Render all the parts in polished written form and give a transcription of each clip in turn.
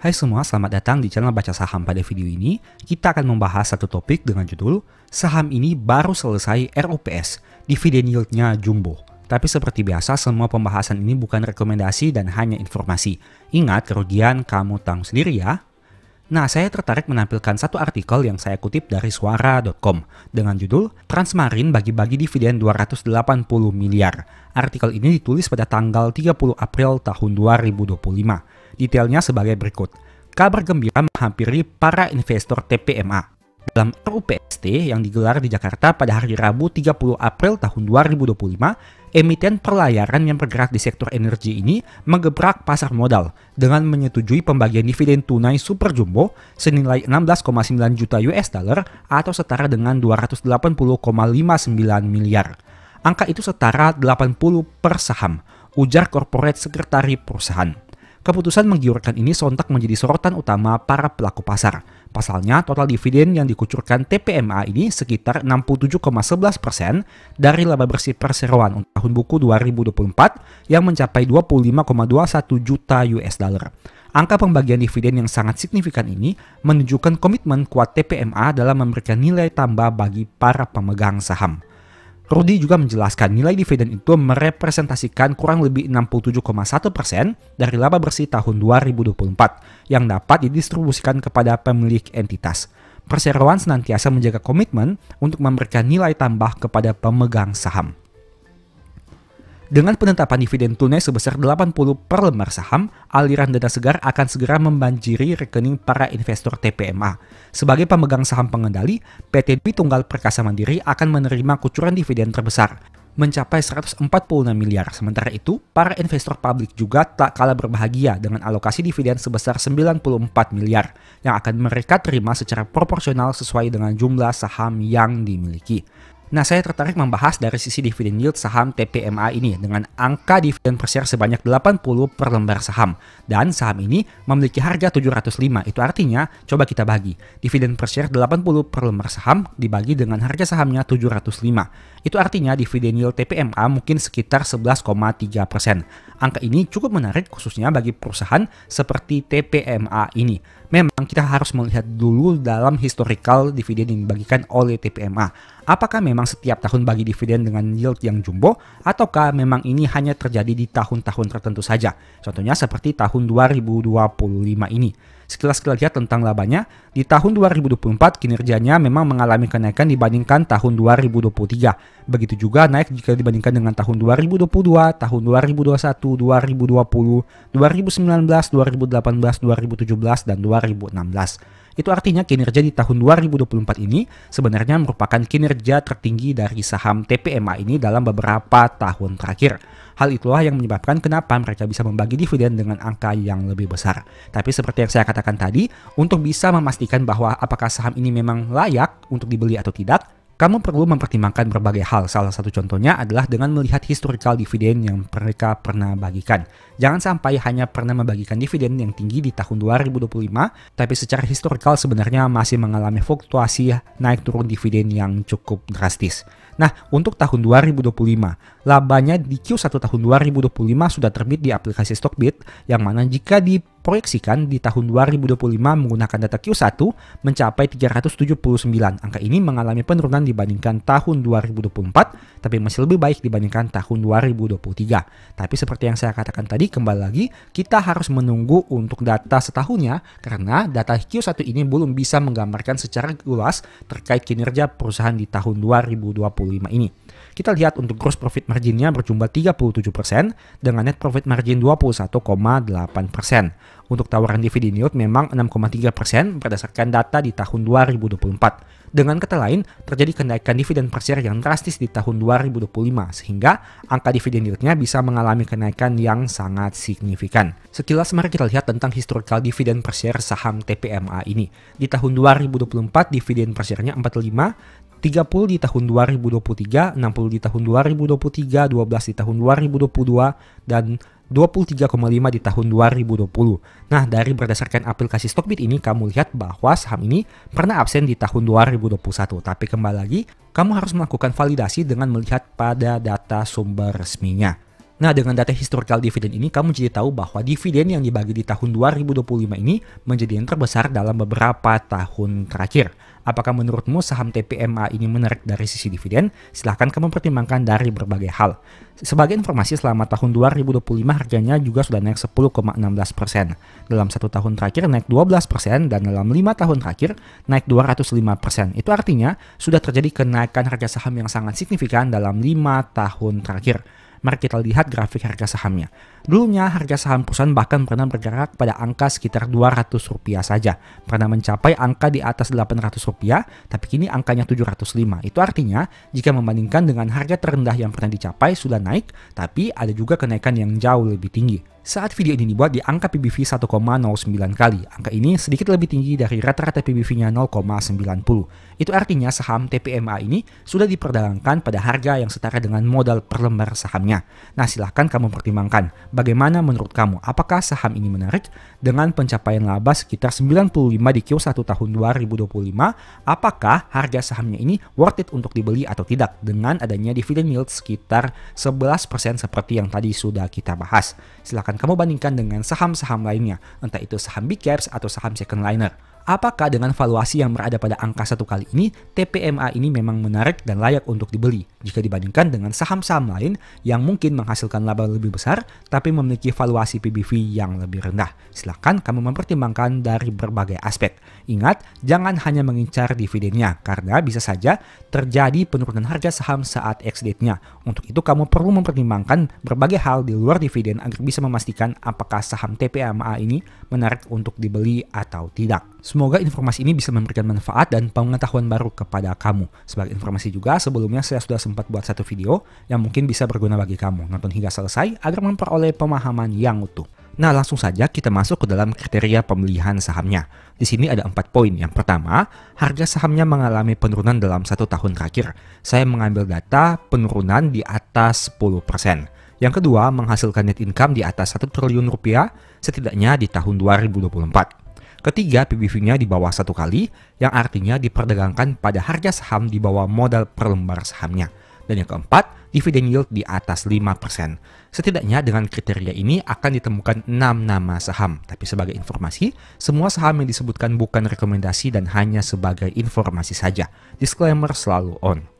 Hai semua, selamat datang di channel Baca Saham. Pada video ini, kita akan membahas satu topik dengan judul Saham ini baru selesai ROPS, dividen yieldnya jumbo. Tapi seperti biasa, semua pembahasan ini bukan rekomendasi dan hanya informasi. Ingat, kerugian kamu tanggung sendiri ya. Nah, saya tertarik menampilkan satu artikel yang saya kutip dari suara.com dengan judul Transmarine bagi-bagi dividen 280 miliar. Artikel ini ditulis pada tanggal 30 April tahun 2025. Detailnya sebagai berikut. Kabar gembira menghampiri para investor TPMA. Dalam RUPST yang digelar di Jakarta pada hari Rabu 30 April tahun 2025, emiten perlayaran yang bergerak di sektor energi ini menggebrak pasar modal dengan menyetujui pembagian dividen tunai super jumbo senilai 16,9 juta US dollar atau setara dengan 280,59 miliar. Angka itu setara 80 per saham, ujar korporat sekretari perusahaan. Keputusan menggiurkan ini sontak menjadi sorotan utama para pelaku pasar. Pasalnya, total dividen yang dikucurkan TPMA ini sekitar 67,11% dari laba bersih perseroan untuk tahun buku 2024 yang mencapai 25,21 juta US dollar. Angka pembagian dividen yang sangat signifikan ini menunjukkan komitmen kuat TPMA dalam memberikan nilai tambah bagi para pemegang saham. Rudy juga menjelaskan nilai dividen itu merepresentasikan kurang lebih 67,1% dari laba bersih tahun 2024 yang dapat didistribusikan kepada pemilik entitas. Perseroan senantiasa menjaga komitmen untuk memberikan nilai tambah kepada pemegang saham. Dengan penetapan dividen tunai sebesar 80 per lembar saham, aliran dana segar akan segera membanjiri rekening para investor TPMA. Sebagai pemegang saham pengendali, PT Dwi Tunggal Perkasa Mandiri akan menerima kucuran dividen terbesar, mencapai 146 miliar. Sementara itu, para investor publik juga tak kalah berbahagia dengan alokasi dividen sebesar 94 miliar yang akan mereka terima secara proporsional sesuai dengan jumlah saham yang dimiliki. Nah, saya tertarik membahas dari sisi dividen yield saham TPMA ini dengan angka dividen per share sebanyak 80 per lembar saham. Dan saham ini memiliki harga 705. Itu artinya, coba kita bagi. Dividen per share 80 per lembar saham dibagi dengan harga sahamnya 705. Itu artinya dividen yield TPMA mungkin sekitar 11,3%. Angka ini cukup menarik khususnya bagi perusahaan seperti TPMA ini. Memang kita harus melihat dulu dalam historical dividen yang dibagikan oleh TPMA. Apakah memang setiap tahun bagi dividen dengan yield yang jumbo ataukah memang ini hanya terjadi di tahun-tahun tertentu saja? Contohnya seperti tahun 2025 ini. Sekilas kita lihat tentang labanya, di tahun 2024 kinerjanya memang mengalami kenaikan dibandingkan tahun 2023. Begitu juga naik jika dibandingkan dengan tahun 2022, tahun 2021, 2020, 2019, 2018, 2017, dan 2016. Itu artinya kinerja di tahun 2024 ini sebenarnya merupakan kinerja tertinggi dari saham TPMA ini dalam beberapa tahun terakhir. Hal itulah yang menyebabkan kenapa mereka bisa membagi dividen dengan angka yang lebih besar. Tapi seperti yang saya katakan tadi, untuk bisa memastikan bahwa apakah saham ini memang layak untuk dibeli atau tidak, kamu perlu mempertimbangkan berbagai hal. Salah satu contohnya adalah dengan melihat historical dividen yang mereka pernah bagikan. Jangan sampai hanya pernah membagikan dividen yang tinggi di tahun 2025, tapi secara historical sebenarnya masih mengalami fluktuasi naik turun dividen yang cukup drastis. Nah, untuk tahun 2025, labanya di Q1 tahun 2025 sudah terbit di aplikasi Stockbit, yang mana jika diproyeksikan di tahun 2025 menggunakan data Q1 mencapai 379. Angka ini mengalami penurunan dibandingkan tahun 2024, tapi masih lebih baik dibandingkan tahun 2023. Tapi seperti yang saya katakan tadi, kembali lagi, kita harus menunggu untuk data setahunnya, karena data Q1 ini belum bisa menggambarkan secara luas terkait kinerja perusahaan di tahun 2025 ini. Kita lihat untuk gross profit marginnya berjumlah 37% dengan net profit margin 21,8%. Untuk tawaran dividen yield memang 6,3% berdasarkan data di tahun 2024. Dengan kata lain, terjadi kenaikan dividen per share yang drastis di tahun 2025 sehingga angka dividen yieldnya bisa mengalami kenaikan yang sangat signifikan. Sekilas mari kita lihat tentang historical dividen per share saham TPMA ini. Di tahun 2024 dividen per share-nya 45, 30 di tahun 2023, 60 di tahun 2023, 12 di tahun 2022, dan 23,5 di tahun 2020. Nah, dari berdasarkan aplikasi Stockbit ini, kamu lihat bahwa saham ini pernah absen di tahun 2021. Tapi kembali lagi, kamu harus melakukan validasi dengan melihat pada data sumber resminya. Nah, dengan data historical dividen ini, kamu jadi tahu bahwa dividen yang dibagi di tahun 2025 ini menjadi yang terbesar dalam beberapa tahun terakhir. Apakah menurutmu saham TPMA ini menarik dari sisi dividen? Silahkan kamu pertimbangkan dari berbagai hal. Sebagai informasi, selama tahun 2025 harganya juga sudah naik 10,16%. Dalam 1 tahun terakhir naik 12% dan dalam 5 tahun terakhir naik 205%. Itu artinya sudah terjadi kenaikan harga saham yang sangat signifikan dalam 5 tahun terakhir. Mari kita lihat grafik harga sahamnya. Dulunya harga saham perusahaan bahkan pernah bergerak pada angka sekitar Rp200 saja. Pernah mencapai angka di atas Rp800, tapi kini angkanya 705. Itu artinya jika membandingkan dengan harga terendah yang pernah dicapai sudah naik, tapi ada juga kenaikan yang jauh lebih tinggi. Saat video ini dibuat di angka PBV 1,09 kali. Angka ini sedikit lebih tinggi dari rata-rata PBV-nya 0,90. Itu artinya saham TPMA ini sudah diperdagangkan pada harga yang setara dengan modal per lembar sahamnya. Nah, silahkan kamu pertimbangkan. Bagaimana menurut kamu? Apakah saham ini menarik? Dengan pencapaian laba sekitar 95 di Q1 tahun 2025, apakah harga sahamnya ini worth it untuk dibeli atau tidak? Dengan adanya dividend yield sekitar 11% seperti yang tadi sudah kita bahas. Silahkan kamu bandingkan dengan saham-saham lainnya, entah itu saham big caps atau saham second liner. Apakah dengan valuasi yang berada pada angka 1 kali ini, TPMA ini memang menarik dan layak untuk dibeli jika dibandingkan dengan saham-saham lain yang mungkin menghasilkan laba lebih besar tapi memiliki valuasi PBV yang lebih rendah? Silahkan kamu mempertimbangkan dari berbagai aspek. Ingat, jangan hanya mengincar dividennya karena bisa saja terjadi penurunan harga saham saat ex-date-nya. Untuk itu kamu perlu mempertimbangkan berbagai hal di luar dividen agar bisa memastikan apakah saham TPMA ini menarik untuk dibeli atau tidak. Semoga informasi ini bisa memberikan manfaat dan pengetahuan baru kepada kamu. Sebagai informasi juga, sebelumnya saya sudah sempat buat satu video yang mungkin bisa berguna bagi kamu. Nonton hingga selesai agar memperoleh pemahaman yang utuh. Nah, langsung saja kita masuk ke dalam kriteria pemilihan sahamnya. Di sini ada 4 poin. Yang pertama, harga sahamnya mengalami penurunan dalam 1 tahun terakhir. Saya mengambil data penurunan di atas 10%. Yang kedua, menghasilkan net income di atas 1 triliun rupiah setidaknya di tahun 2024. Ketiga, PBV-nya di bawah 1 kali, yang artinya diperdagangkan pada harga saham di bawah modal per lembar sahamnya. Dan yang keempat, dividen yield di atas 5%. Setidaknya dengan kriteria ini akan ditemukan 6 nama saham. Tapi sebagai informasi, semua saham yang disebutkan bukan rekomendasi dan hanya sebagai informasi saja. Disclaimer selalu on.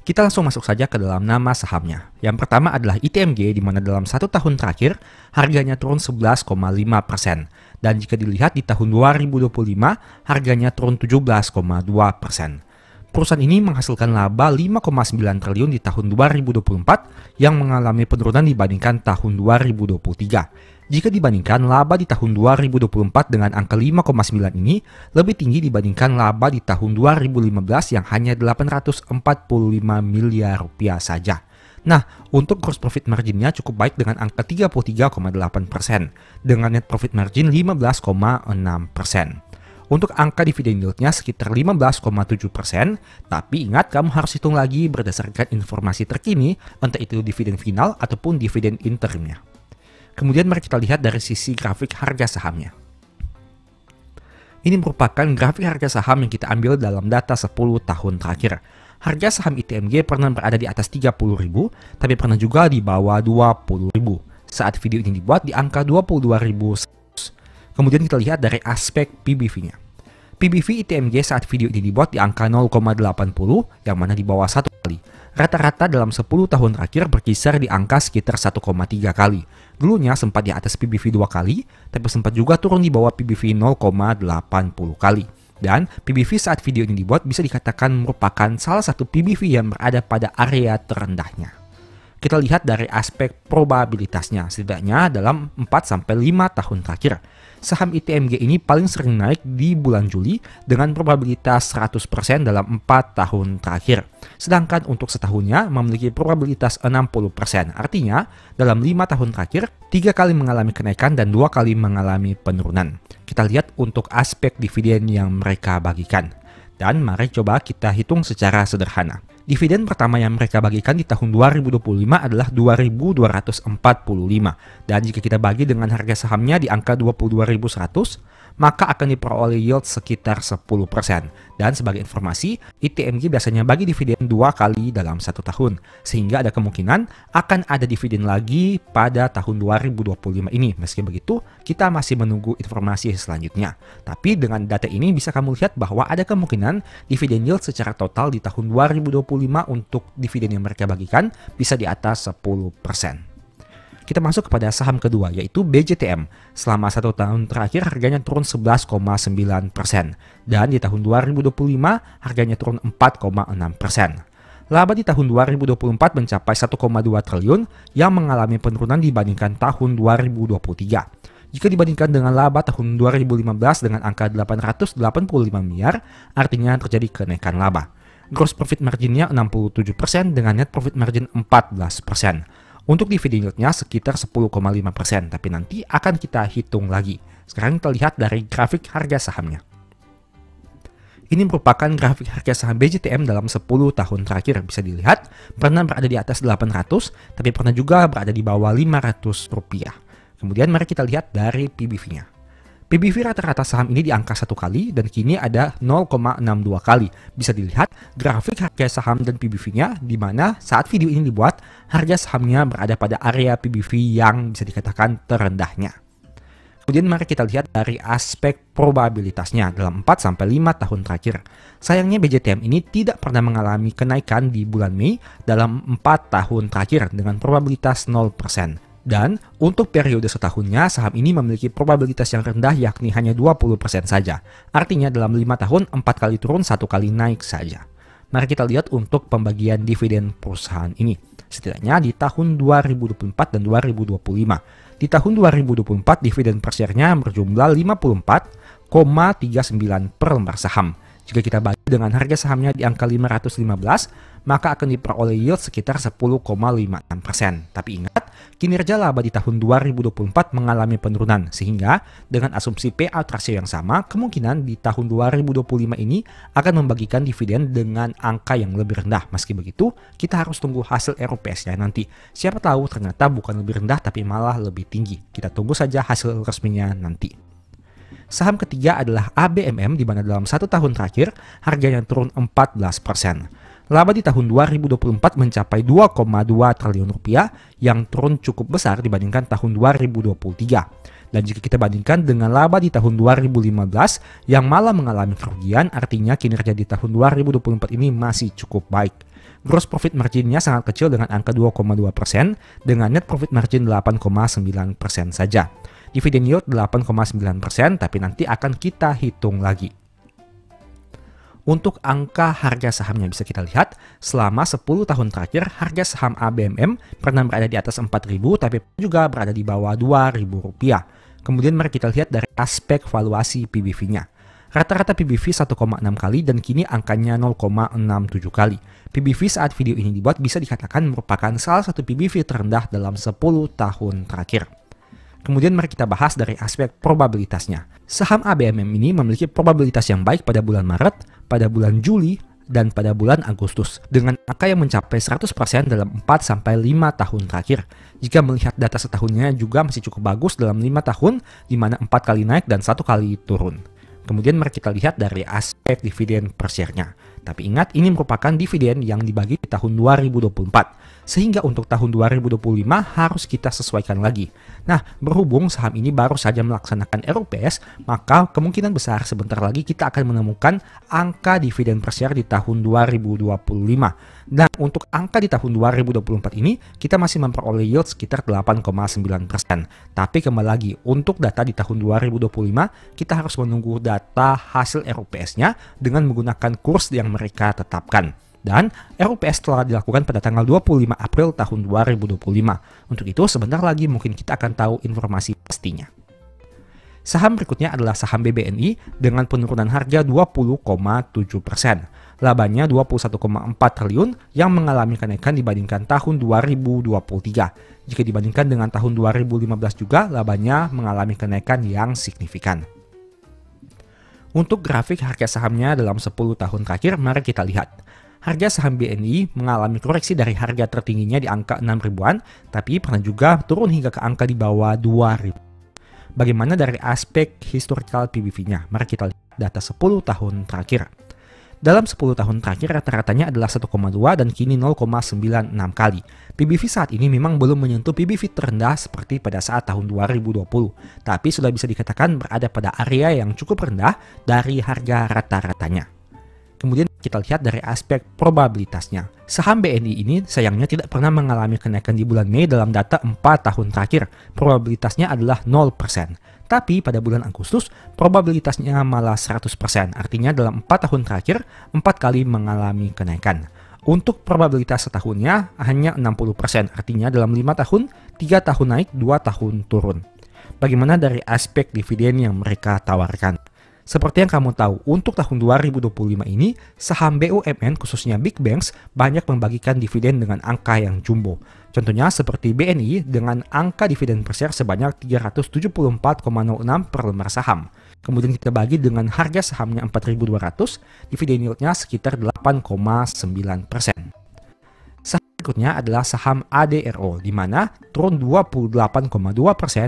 Kita langsung masuk saja ke dalam nama sahamnya. Yang pertama adalah ITMG, di mana dalam 1 tahun terakhir harganya turun 11,5%. Dan jika dilihat di tahun 2025, harganya turun 17,2%. Perusahaan ini menghasilkan laba 5,9 triliun di tahun 2024 yang mengalami penurunan dibandingkan tahun 2023. Jika dibandingkan laba di tahun 2024 dengan angka 5,9 ini lebih tinggi dibandingkan laba di tahun 2015 yang hanya 845 miliar rupiah saja. Nah, untuk gross profit marginnya cukup baik dengan angka 33,8%, dengan net profit margin 15,6%. Untuk angka dividen yieldnya sekitar 15,7%, tapi ingat kamu harus hitung lagi berdasarkan informasi terkini, entah itu dividen final ataupun dividen interimnya. Kemudian mari kita lihat dari sisi grafik harga sahamnya. Ini merupakan grafik harga saham yang kita ambil dalam data 10 tahun terakhir. Harga saham ITMG pernah berada di atas 30.000, tapi pernah juga di bawah 20.000. Saat video ini dibuat di angka 22.100. Kemudian kita lihat dari aspek PBV-nya. PBV ITMG saat video ini dibuat di angka 0,80, yang mana di bawah 1 kali. Rata-rata dalam 10 tahun terakhir berkisar di angka sekitar 1,3 kali. Dulunya sempat di atas PBV 2 kali, tapi sempat juga turun di bawah PBV 0,80 kali. Dan PBV saat video ini dibuat bisa dikatakan merupakan salah satu PBV yang berada pada area terendahnya. Kita lihat dari aspek probabilitasnya, setidaknya dalam 4-5 tahun terakhir. Saham ITMG ini paling sering naik di bulan Juli dengan probabilitas 100% dalam 4 tahun terakhir. Sedangkan untuk setahunnya memiliki probabilitas 60%. Artinya, dalam 5 tahun terakhir, 3 kali mengalami kenaikan dan 2 kali mengalami penurunan. Kita lihat untuk aspek dividen yang mereka bagikan. Dan mari coba kita hitung secara sederhana. Dividen pertama yang mereka bagikan di tahun 2025 adalah 2.245. Dan jika kita bagi dengan harga sahamnya di angka 22.100, maka akan diperoleh yield sekitar 10%. Dan sebagai informasi, ITMG biasanya bagi dividen 2 kali dalam 1 tahun, sehingga ada kemungkinan akan ada dividen lagi pada tahun 2025 ini. Meski begitu, kita masih menunggu informasi selanjutnya. Tapi dengan data ini bisa kamu lihat bahwa ada kemungkinan dividen yield secara total di tahun 2025 untuk dividen yang mereka bagikan bisa di atas 10%. Kita masuk kepada saham kedua, yaitu BJTM. Selama 1 tahun terakhir harganya turun 11,9%. Dan di tahun 2025 harganya turun 4,6%. Laba di tahun 2024 mencapai 1,2 triliun yang mengalami penurunan dibandingkan tahun 2023. Jika dibandingkan dengan laba tahun 2015 dengan angka 885 miliar, artinya terjadi kenaikan laba. Gross profit marginnya 67% dengan net profit margin 14%. Untuk dividen yieldnya sekitar 10,5%, tapi nanti akan kita hitung lagi. Sekarang kita lihat dari grafik harga sahamnya. Ini merupakan grafik harga saham BJTM dalam 10 tahun terakhir. Bisa dilihat, pernah berada di atas 800, tapi pernah juga berada di bawah 500 rupiah. Kemudian mari kita lihat dari PBV-nya. PBV rata-rata saham ini di angka 1 kali dan kini ada 0,62 kali. Bisa dilihat grafik harga saham dan PBV-nya di mana saat video ini dibuat, harga sahamnya berada pada area PBV yang bisa dikatakan terendahnya. Kemudian mari kita lihat dari aspek probabilitasnya dalam 4-5 tahun terakhir. Sayangnya BJTM ini tidak pernah mengalami kenaikan di bulan Mei dalam 4 tahun terakhir dengan probabilitas 0%. Dan untuk periode setahunnya, saham ini memiliki probabilitas yang rendah yakni hanya 20% saja. Artinya dalam 5 tahun, 4 kali turun, 1 kali naik saja. Mari kita lihat untuk pembagian dividen perusahaan ini. Setidaknya di tahun 2024 dan 2025. Di tahun 2024, dividen per share-nya berjumlah 54,39 per lembar saham. Jika kita bagi dengan harga sahamnya di angka 515, maka akan diperoleh yield sekitar 10,56%. Tapi ingat, kinerja laba di tahun 2024 mengalami penurunan, sehingga dengan asumsi payout ratio yang sama, kemungkinan di tahun 2025 ini akan membagikan dividen dengan angka yang lebih rendah. Meski begitu, kita harus tunggu hasil RUPS-nya nanti. Siapa tahu ternyata bukan lebih rendah tapi malah lebih tinggi. Kita tunggu saja hasil resminya nanti. Saham ketiga adalah ABMM di mana dalam 1 tahun terakhir harganya turun 14%. Laba di tahun 2024 mencapai 2,2 triliun rupiah yang turun cukup besar dibandingkan tahun 2023. Dan jika kita bandingkan dengan laba di tahun 2015 yang malah mengalami kerugian, artinya kinerja di tahun 2024 ini masih cukup baik. Gross profit marginnya sangat kecil dengan angka 2,2% dengan net profit margin 8,9% saja. Dividen yield 8,9%, tapi nanti akan kita hitung lagi. Untuk angka harga sahamnya bisa kita lihat, selama 10 tahun terakhir harga saham ABMM pernah berada di atas 4.000 tapi juga berada di bawah Rp2.000. Kemudian mari kita lihat dari aspek valuasi PBV-nya. Rata-rata PBV 1,6 kali dan kini angkanya 0,67 kali. PBV saat video ini dibuat bisa dikatakan merupakan salah satu PBV terendah dalam 10 tahun terakhir. Kemudian mari kita bahas dari aspek probabilitasnya. Saham ABMM ini memiliki probabilitas yang baik pada bulan Maret, pada bulan Juli, dan pada bulan Agustus dengan angka yang mencapai 100% dalam 4-5 tahun terakhir. Jika melihat data setahunnya juga masih cukup bagus dalam 5 tahun di mana 4 kali naik dan 1 kali turun. Kemudian mari kita lihat dari aspek dividen per share-nya. Tapi ingat, ini merupakan dividen yang dibagi di tahun 2024. Sehingga untuk tahun 2025 harus kita sesuaikan lagi. Nah, berhubung saham ini baru saja melaksanakan RUPS, maka kemungkinan besar sebentar lagi kita akan menemukan angka dividen per share di tahun 2025. Dan untuk angka di tahun 2024 ini, kita masih memperoleh yield sekitar 8,9%. Tapi kembali lagi, untuk data di tahun 2025, kita harus menunggu data hasil RUPS-nya dengan menggunakan kurs yang mereka tetapkan. Dan RUPS telah dilakukan pada tanggal 25 April tahun 2025. Untuk itu sebentar lagi mungkin kita akan tahu informasi pastinya. Saham berikutnya adalah saham BBNI dengan penurunan harga 20,7%. Labanya 21,4 triliun yang mengalami kenaikan dibandingkan tahun 2023. Jika dibandingkan dengan tahun 2015 juga labanya mengalami kenaikan yang signifikan. Untuk grafik harga sahamnya dalam 10 tahun terakhir, mari kita lihat. Harga saham BNI mengalami koreksi dari harga tertingginya di angka 6 ribuan, tapi pernah juga turun hingga ke angka di bawah 2 ribu. Bagaimana dari aspek historical PBV-nya? Mari kita lihat data 10 tahun terakhir. Dalam 10 tahun terakhir rata-ratanya adalah 1,2 dan kini 0,96 kali. PBV saat ini memang belum menyentuh PBV terendah seperti pada saat tahun 2020, tapi sudah bisa dikatakan berada pada area yang cukup rendah dari harga rata-ratanya. Kemudian kita lihat dari aspek probabilitasnya. Saham BNI ini sayangnya tidak pernah mengalami kenaikan di bulan Mei dalam data 4 tahun terakhir. Probabilitasnya adalah 0%. Tapi pada bulan Agustus, probabilitasnya malah 100%. Artinya dalam 4 tahun terakhir, 4 kali mengalami kenaikan. Untuk probabilitas setahunnya hanya 60%. Artinya dalam 5 tahun, 3 tahun naik, 2 tahun turun. Bagaimana dari aspek dividen yang mereka tawarkan? Seperti yang kamu tahu, untuk tahun 2025 ini, saham BUMN khususnya Big Banks banyak membagikan dividen dengan angka yang jumbo. Contohnya seperti BNI dengan angka dividen per share sebanyak 374,06 per lembar saham. Kemudian kita bagi dengan harga sahamnya 4.200, dividen yieldnya sekitar 8,9%. Saham berikutnya adalah saham ADRO, di mana turun 28,2%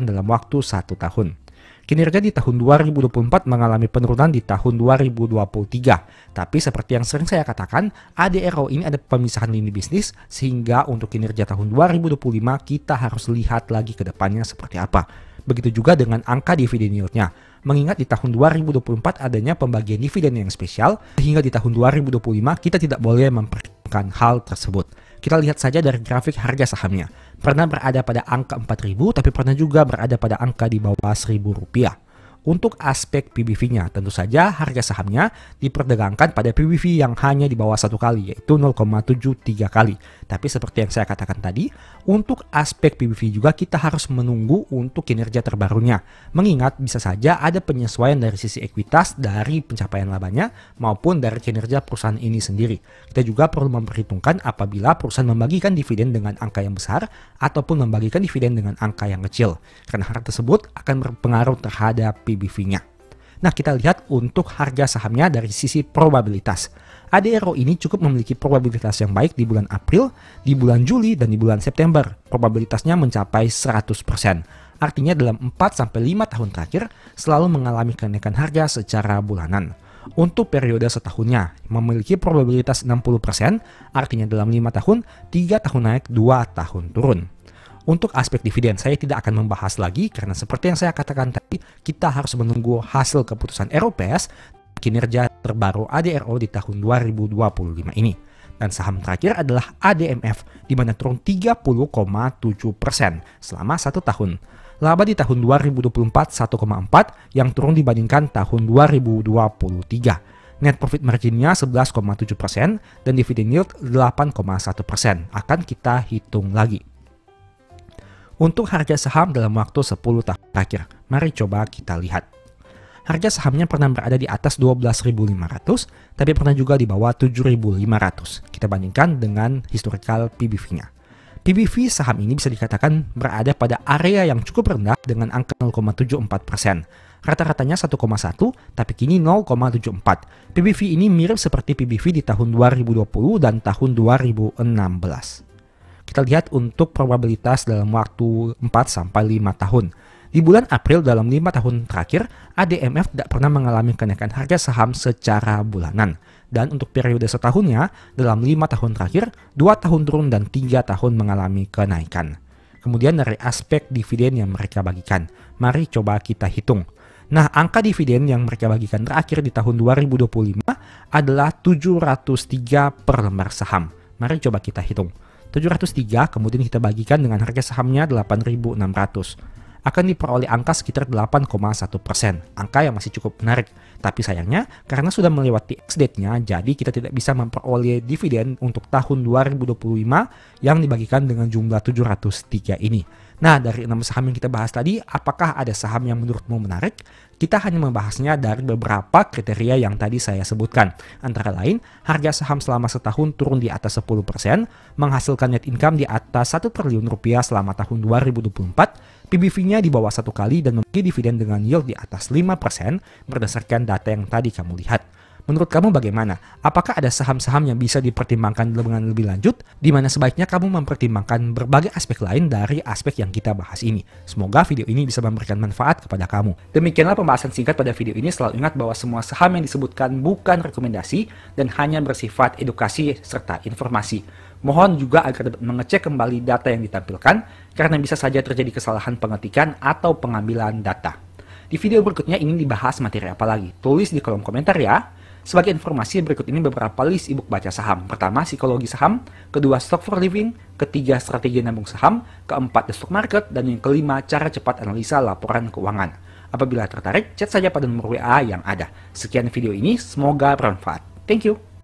dalam waktu 1 tahun. Kinerja di tahun 2024 mengalami penurunan di tahun 2023. Tapi seperti yang sering saya katakan, ADRO ini ada pemisahan lini bisnis, sehingga untuk kinerja tahun 2025 kita harus lihat lagi ke depannya seperti apa. Begitu juga dengan angka dividen yield-nya. Mengingat di tahun 2024 adanya pembagian dividen yang spesial, sehingga di tahun 2025 kita tidak boleh memperhitungkan hal tersebut. Kita lihat saja dari grafik harga sahamnya. Pernah berada pada angka 4.000, tapi pernah juga berada pada angka di bawah Rp1.000. Untuk aspek PBV-nya, tentu saja harga sahamnya diperdagangkan pada PBV yang hanya di bawah 1 kali, yaitu 0,73 kali. Tapi seperti yang saya katakan tadi, untuk aspek PBV juga kita harus menunggu untuk kinerja terbarunya. Mengingat bisa saja ada penyesuaian dari sisi ekuitas dari pencapaian labanya maupun dari kinerja perusahaan ini sendiri. Kita juga perlu memperhitungkan apabila perusahaan membagikan dividen dengan angka yang besar ataupun membagikan dividen dengan angka yang kecil. Karena hal tersebut akan berpengaruh terhadap PBV-nya. Nah, kita lihat untuk harga sahamnya dari sisi probabilitas. ADRO ini cukup memiliki probabilitas yang baik di bulan April, di bulan Juli, dan di bulan September. Probabilitasnya mencapai 100%. Artinya dalam 4-5 tahun terakhir selalu mengalami kenaikan harga secara bulanan. Untuk periode setahunnya memiliki probabilitas 60%, artinya dalam 5 tahun, 3 tahun naik, 2 tahun turun. Untuk aspek dividen, saya tidak akan membahas lagi karena seperti yang saya katakan tadi, kita harus menunggu hasil keputusan ROPS kinerja terbaru ADRO di tahun 2025 ini. Dan saham terakhir adalah ADMF, di mana turun 30,7% selama 1 tahun. Laba di tahun 2024 1,4 yang turun dibandingkan tahun 2023. Net profit marginnya 11,7% dan dividen yield 8,1%. Akan kita hitung lagi. Untuk harga saham dalam waktu 10 tahun terakhir, mari coba kita lihat. Harga sahamnya pernah berada di atas 12.500, tapi pernah juga di bawah 7.500. Kita bandingkan dengan historical PBV-nya. PBV saham ini bisa dikatakan berada pada area yang cukup rendah dengan angka 0,74%. Rata-ratanya 1,1, tapi kini 0,74. PBV ini mirip seperti PBV di tahun 2020 dan tahun 2016. Kita lihat untuk probabilitas dalam waktu 4-5 tahun. Di bulan April dalam 5 tahun terakhir, ADMF tidak pernah mengalami kenaikan harga saham secara bulanan. Dan untuk periode setahunnya, dalam 5 tahun terakhir, 2 tahun turun dan 3 tahun mengalami kenaikan. Kemudian dari aspek dividen yang mereka bagikan, mari coba kita hitung. Nah, angka dividen yang mereka bagikan terakhir di tahun 2025 adalah 703 per lembar saham. Mari coba kita hitung. 703 kemudian kita bagikan dengan harga sahamnya 8.600. Akan diperoleh angka sekitar 8,1%. Angka yang masih cukup menarik. Tapi sayangnya karena sudah melewati ex-date-nya, jadi kita tidak bisa memperoleh dividen untuk tahun 2025 yang dibagikan dengan jumlah 703 ini. Nah, dari 6 saham yang kita bahas tadi, apakah ada saham yang menurutmu menarik? Kita hanya membahasnya dari beberapa kriteria yang tadi saya sebutkan. Antara lain, harga saham selama setahun turun di atas 10%, menghasilkan net income di atas 1 triliun rupiah selama tahun 2024, PBV-nya di bawah 1 kali dan memiliki dividen dengan yield di atas 5% berdasarkan data yang tadi kamu lihat. Menurut kamu bagaimana? Apakah ada saham-saham yang bisa dipertimbangkan dengan lebih lanjut, di mana sebaiknya kamu mempertimbangkan berbagai aspek lain dari aspek yang kita bahas ini? Semoga video ini bisa memberikan manfaat kepada kamu. Demikianlah pembahasan singkat pada video ini. Selalu ingat bahwa semua saham yang disebutkan bukan rekomendasi dan hanya bersifat edukasi serta informasi. Mohon juga agar dapat mengecek kembali data yang ditampilkan, karena bisa saja terjadi kesalahan pengetikan atau pengambilan data. Di video berikutnya ingin dibahas materi apa lagi? Tulis di kolom komentar ya. Sebagai informasi, berikut ini beberapa list ebook baca saham. Pertama, psikologi saham. Kedua, stock for living. Ketiga, strategi nabung saham. Keempat, the stock market. Dan yang kelima, cara cepat analisa laporan keuangan. Apabila tertarik, chat saja pada nomor WA yang ada. Sekian video ini, semoga bermanfaat. Thank you.